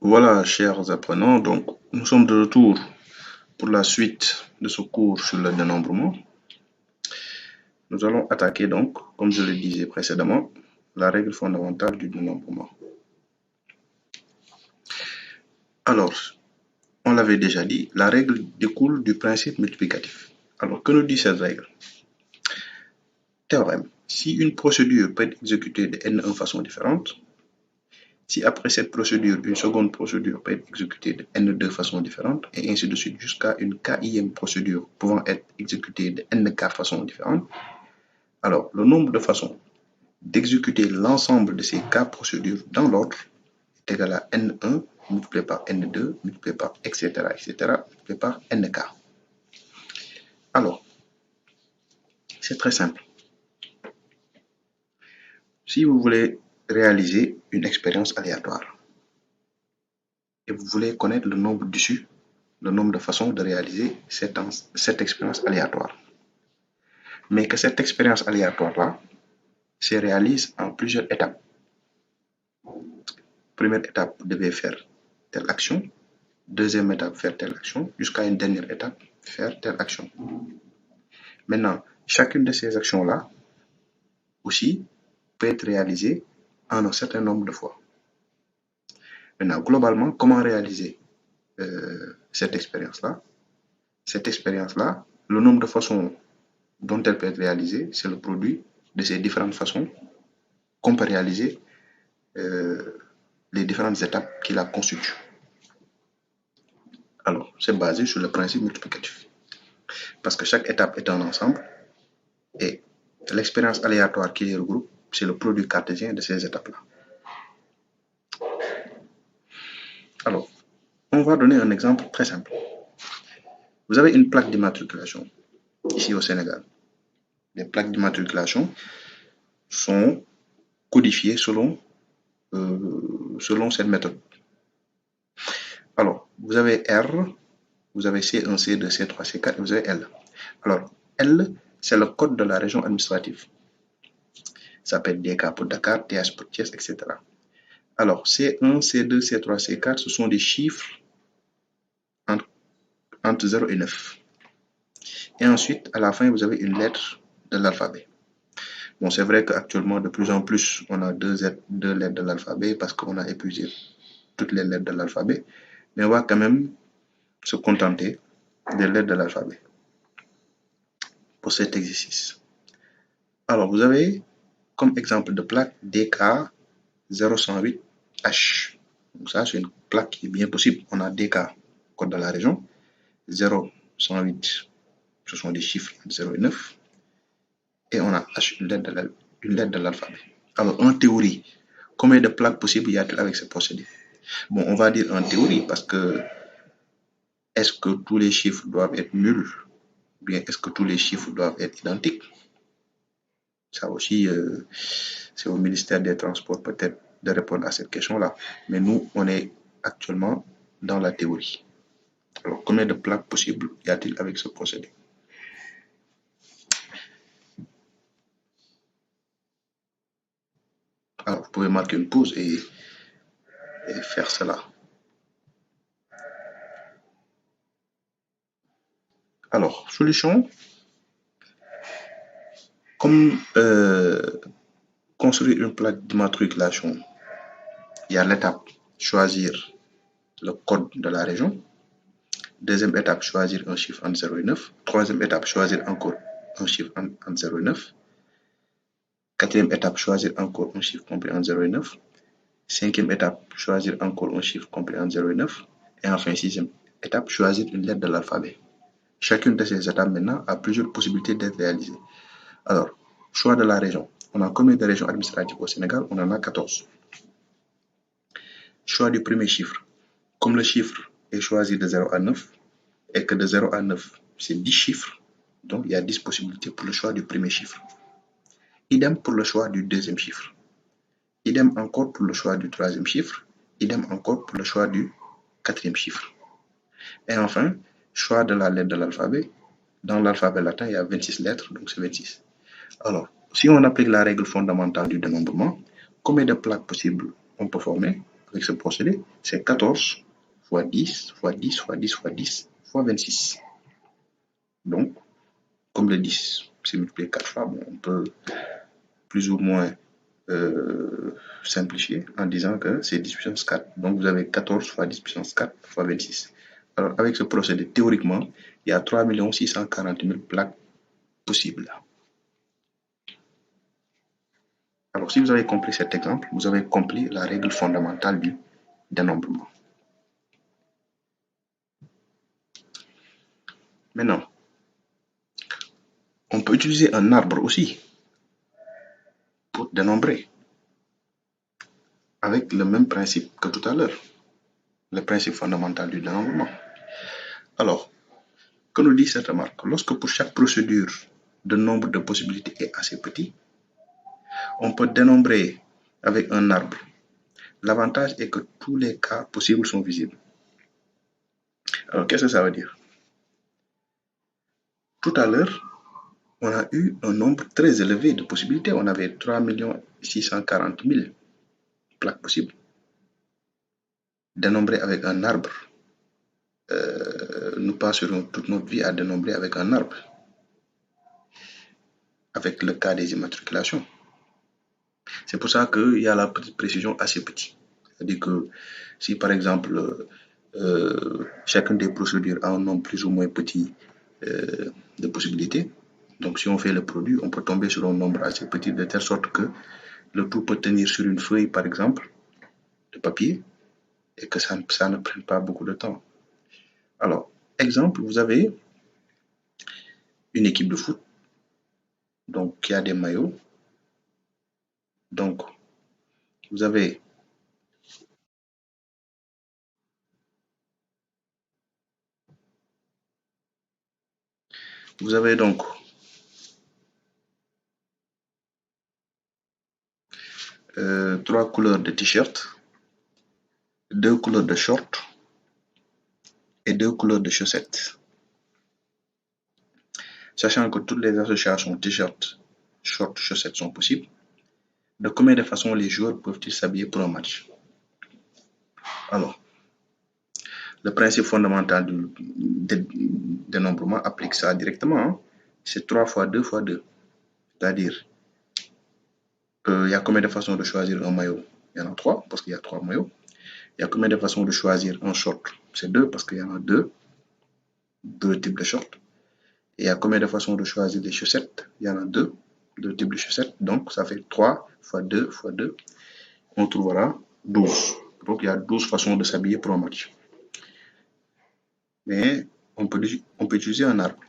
Voilà, chers apprenants, donc nous sommes de retour pour la suite de ce cours sur le dénombrement. Nous allons attaquer donc, comme je le disais précédemment, la règle fondamentale du dénombrement. Alors, on l'avait déjà dit, la règle découle du principe multiplicatif. Alors, que nous dit cette règle? Théorème. Si une procédure peut être exécutée de n façons différentes, si après cette procédure, une seconde procédure peut être exécutée de n façons différentes, et ainsi de suite jusqu'à une kième procédure pouvant être exécutée de n façons différentes, alors le nombre de façons d'exécuter l'ensemble de ces k procédures dans l'ordre est égal à n1 multiplié par n2 multiplié par etc. multiplié par nk. Alors, c'est très simple. Si vous voulez réaliser une expérience aléatoire et vous voulez connaître le nombre d'issues, le nombre de façons de réaliser cette expérience aléatoire, mais que cette expérience aléatoire-là se réalise en plusieurs étapes. Première étape, vous devez faire telle action. Deuxième étape, faire telle action. Jusqu'à une dernière étape, faire telle action. Maintenant, chacune de ces actions-là aussi peut être réalisée en un certain nombre de fois. Maintenant, globalement, comment réaliser cette expérience-là? Cette expérience-là, le nombre de façons dont elle peut être réalisée, c'est le produit de ces différentes façons qu'on peut réaliser les différentes étapes qui la constituent. Alors, c'est basé sur le principe multiplicatif. Parce que chaque étape est un ensemble et l'expérience aléatoire qui les regroupe, c'est le produit cartésien de ces étapes-là. Alors, on va donner un exemple très simple. Vous avez une plaque d'immatriculation ici au Sénégal. Les plaques d'immatriculation sont codifiées selon cette méthode. Alors, vous avez R, vous avez C1, C2, C3, C4 et vous avez L. Alors, L, c'est le code de la région administrative. Ça peut être DK pour Dakar, TH pour Thiès, etc. Alors, C1, C2, C3, C4, ce sont des chiffres entre 0 et 9. Et ensuite, à la fin, vous avez une lettre de l'alphabet. Bon, c'est vrai qu'actuellement, de plus en plus, on a deux lettres de l'alphabet parce qu'on a épuisé toutes les lettres de l'alphabet. Mais on va quand même se contenter des lettres de l'alphabet pour cet exercice. Alors, vous avez comme exemple de plaque DK 0108H. Donc ça, c'est une plaque qui est bien possible. On a DK, code de la région, 0108, ce sont des chiffres entre 0 et 9. Et on a H, une lettre de l'alphabet. Alors, en théorie, combien de plaques possibles y a-t-il avec ce procédé? Bon, on va dire en théorie parce que est-ce que tous les chiffres doivent être nuls? Ou bien est-ce que tous les chiffres doivent être identiques? Ça aussi, c'est au ministère des Transports peut-être de répondre à cette question-là. Mais nous, on est actuellement dans la théorie. Alors, combien de plaques possibles y a-t-il avec ce procédé? Alors, vous pouvez marquer une pause et faire cela. Alors, solution. Comme construire une plaque d'immatriculation, il y a l'étape choisir le code de la région. Deuxième étape, choisir un chiffre entre 0 et 9. Troisième étape, choisir encore un chiffre entre 0 et 9. Quatrième étape, choisir encore un chiffre compris entre 0 et 9. Cinquième étape, choisir encore un chiffre compris entre 0 et 9. Et enfin, sixième étape, choisir une lettre de l'alphabet. Chacune de ces étapes maintenant a plusieurs possibilités d'être réalisée. Alors, choix de la région. On a combien de régions administratives au Sénégal? On en a 14. Choix du premier chiffre. Comme le chiffre est choisi de 0 à 9, et que de 0 à 9, c'est 10 chiffres, donc il y a 10 possibilités pour le choix du premier chiffre. Idem pour le choix du deuxième chiffre. Idem encore pour le choix du troisième chiffre. Idem encore pour le choix du quatrième chiffre. Et enfin, choix de la lettre de l'alphabet. Dans l'alphabet latin, il y a 26 lettres, donc c'est 26. Alors, si on applique la règle fondamentale du dénombrement, combien de plaques possibles on peut former? avec ce procédé, c'est 14 fois 10 fois 10 fois 10 fois 10 fois 26. Donc, comme le 10, c'est multiplié 4 fois, bon, on peut plus ou moins simplifier en disant que c'est 10 puissance 4. Donc, vous avez 14 fois 10 puissance 4 fois 26. Alors, avec ce procédé, théoriquement, il y a 3 640 000 plaques possibles. Alors, si vous avez compris cet exemple, vous avez compris la règle fondamentale du dénombrement. Maintenant, on peut utiliser un arbre aussi pour dénombrer, avec le même principe que tout à l'heure, le principe fondamental du dénombrement. Alors, que nous dit cette remarque? Lorsque pour chaque procédure, le nombre de possibilités est assez petit, on peut dénombrer avec un arbre. L'avantage est que tous les cas possibles sont visibles. Alors, qu'est-ce que ça veut dire? Tout à l'heure, on a eu un nombre très élevé de possibilités. On avait 3 640 000 plaques possibles. Dénombrer avec un arbre, nous passerons toute notre vie à dénombrer avec un arbre, avec le cas des immatriculations. C'est pour ça qu'il y a la petite précision assez petite. C'est-à-dire que si par exemple, chacune des procédures a un nombre plus ou moins petit de possibilités, donc si on fait le produit, on peut tomber sur un nombre assez petit de telle sorte que le tout peut tenir sur une feuille, par exemple, de papier, et que ça ne prenne pas beaucoup de temps. Alors, exemple, vous avez une équipe de foot, donc qui a des maillots. Donc, vous avez donc trois couleurs de t-shirt, 2 couleurs de short et 2 couleurs de chaussettes. Sachant que toutes les associations t-shirt, short, chaussettes sont possibles, de combien de façons les joueurs peuvent-ils s'habiller pour un match? Alors, le principe fondamental du dénombrement applique ça directement. Hein? C'est 3 fois 2 fois 2. C'est-à-dire, il y a combien de façons de choisir un maillot? Il y en a 3, parce qu'il y a 3 maillots. Il y a combien de façons de choisir un short? C'est 2, parce qu'il y en a 2 types de shorts. Et il y a combien de façons de choisir des chaussettes? Il y en a 2 types de chaussettes. Donc, ça fait 3 fois 2 fois 2. On trouvera 12. Donc, il y a 12 façons de s'habiller pour un match. Mais on peut utiliser un arbre.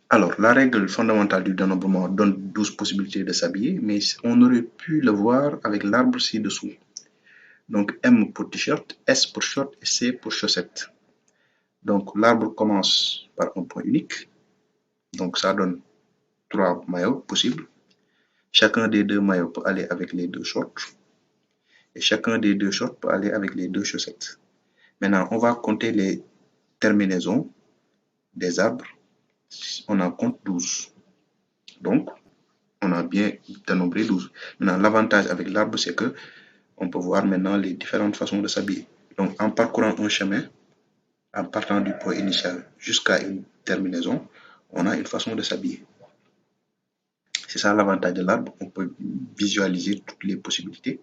Alors, la règle fondamentale du dénombrement donne 12 possibilités de s'habiller, mais on aurait pu le voir avec l'arbre ci-dessous. Donc, M pour t-shirt, S pour short et C pour chaussette. Donc, l'arbre commence par un point unique. Donc, ça donne 3 maillots possibles. Chacun des 2 maillots peut aller avec les 2 shorts. Et chacun des 2 shorts peut aller avec les 2 chaussettes. Maintenant, on va compter les terminaisons des arbres. On en compte 12. Donc, on a bien dénombré 12. Maintenant, l'avantage avec l'arbre, c'est que on peut voir maintenant les différentes façons de s'habiller. Donc, en parcourant un chemin, en partant du point initial jusqu'à une terminaison, on a une façon de s'habiller. C'est ça l'avantage de l'arbre, on peut visualiser toutes les possibilités.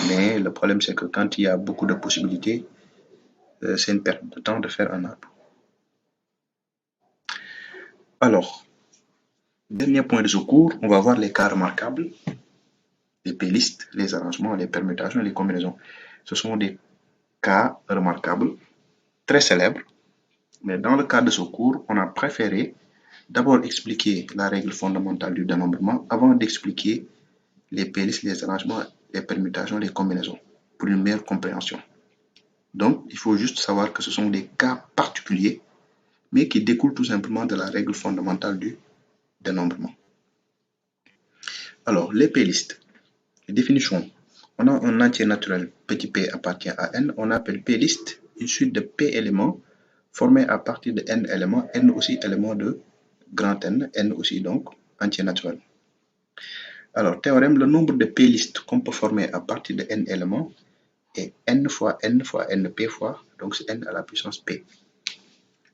Mais le problème, c'est que quand il y a beaucoup de possibilités, c'est une perte de temps de faire un arbre. Alors, dernier point de ce cours, on va voir les cas remarquables, les p-listes, les arrangements, les permutations, les combinaisons. Ce sont des cas remarquables, très célèbres, mais dans le cas de ce cours, on a préféré d'abord expliquer la règle fondamentale du dénombrement avant d'expliquer les p-listes, les arrangements, les permutations, les combinaisons, pour une meilleure compréhension. Donc, il faut juste savoir que ce sont des cas particuliers, mais qui découlent tout simplement de la règle fondamentale du dénombrement. Alors, les p-listes. Les définitions. On a un entier naturel, petit p appartient à n, on appelle p-liste une suite de p éléments formés à partir de n éléments, n aussi éléments de grand N, n aussi donc entier naturel. Alors, théorème, le nombre de p-listes qu'on peut former à partir de n éléments est n fois n fois n p fois, donc c'est n à la puissance p.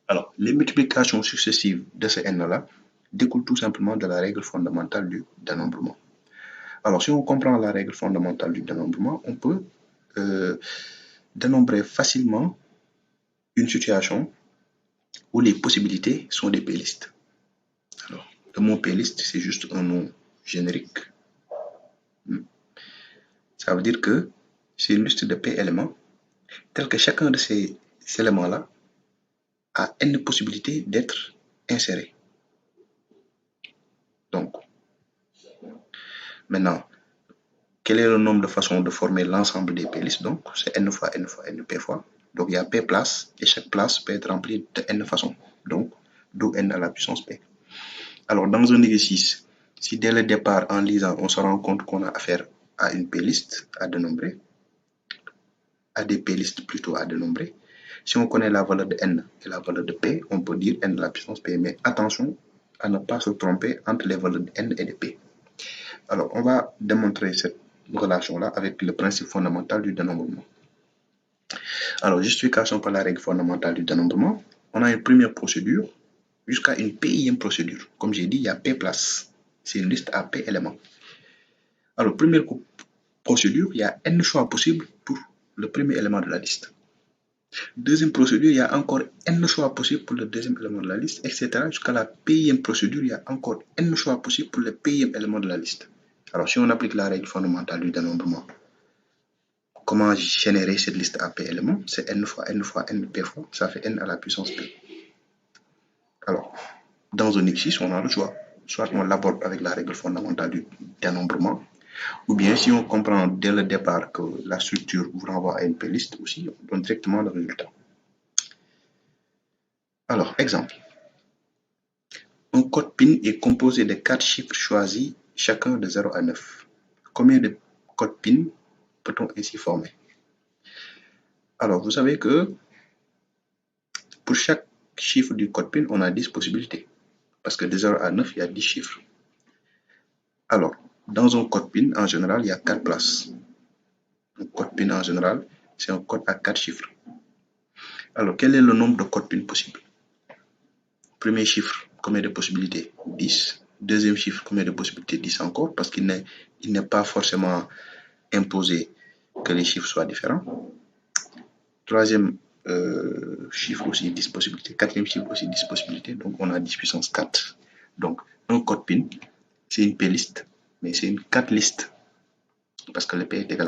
Alors, les multiplications successives de ce n-là découlent tout simplement de la règle fondamentale du dénombrement. Alors, si on comprend la règle fondamentale du dénombrement, on peut dénombrer facilement une situation où les possibilités sont des p-listes. Alors, le mot p-liste, c'est juste un nom générique. Ça veut dire que c'est une liste de p éléments, tel que chacun de ces éléments-là a n possibilités d'être inséré. Donc, maintenant, quel est le nombre de façons de former l'ensemble des p-listes? Donc, c'est n fois n fois n p fois. Donc, il y a p places et chaque place peut être remplie de n façons. Donc, d'où n à la puissance p. Alors, dans un exercice, si dès le départ, en lisant, on se rend compte qu'on a affaire à une p-liste à dénombrer, à des p-listes plutôt à dénombrer, si on connaît la valeur de n et la valeur de p, on peut dire n à la puissance p. Mais attention à ne pas se tromper entre les valeurs de n et de p. Alors, on va démontrer cette relation-là avec le principe fondamental du dénombrement. Alors, justification par la règle fondamentale du dénombrement, on a une première procédure jusqu'à une pième procédure. Comme j'ai dit, il y a p places. C'est une liste à p éléments. Alors, première procédure, il y a n choix possibles pour le premier élément de la liste. Deuxième procédure, il y a encore n choix possibles pour le deuxième élément de la liste, etc. Jusqu'à la pième procédure, il y a encore n choix possibles pour le pième élément de la liste. Alors, si on applique la règle fondamentale du dénombrement, comment générer cette liste à p éléments? C'est n fois n fois n p fois, ça fait n à la puissance p. Alors, dans un exercice, on a le choix. Soit on l'aborde avec la règle fondamentale du dénombrement, ou bien si on comprend dès le départ que la structure vous renvoie à une p-liste aussi, on donne directement le résultat. Alors, exemple. Un code PIN est composé de 4 chiffres choisis, chacun de 0 à 9. Combien de codes PIN peut-on ainsi former? Alors, vous savez que pour chaque chiffre du code PIN, on a 10 possibilités. Parce que de 0 à 9, il y a 10 chiffres. Alors, dans un code PIN, en général, il y a 4 places. Un code PIN, en général, c'est un code à 4 chiffres. Alors, quel est le nombre de codes PIN possibles? Premier chiffre, combien de possibilités? 10. Deuxième chiffre, combien de possibilités? 10 encore, parce qu'il n'est pas forcément imposé que les chiffres soient différents. Troisième chiffre aussi, 10 possibilités. Quatrième chiffre aussi, 10 possibilités. Donc, on a 10 puissance 4. Donc, un code PIN, c'est une p-liste, mais c'est une 4 liste, parce que le p est égal à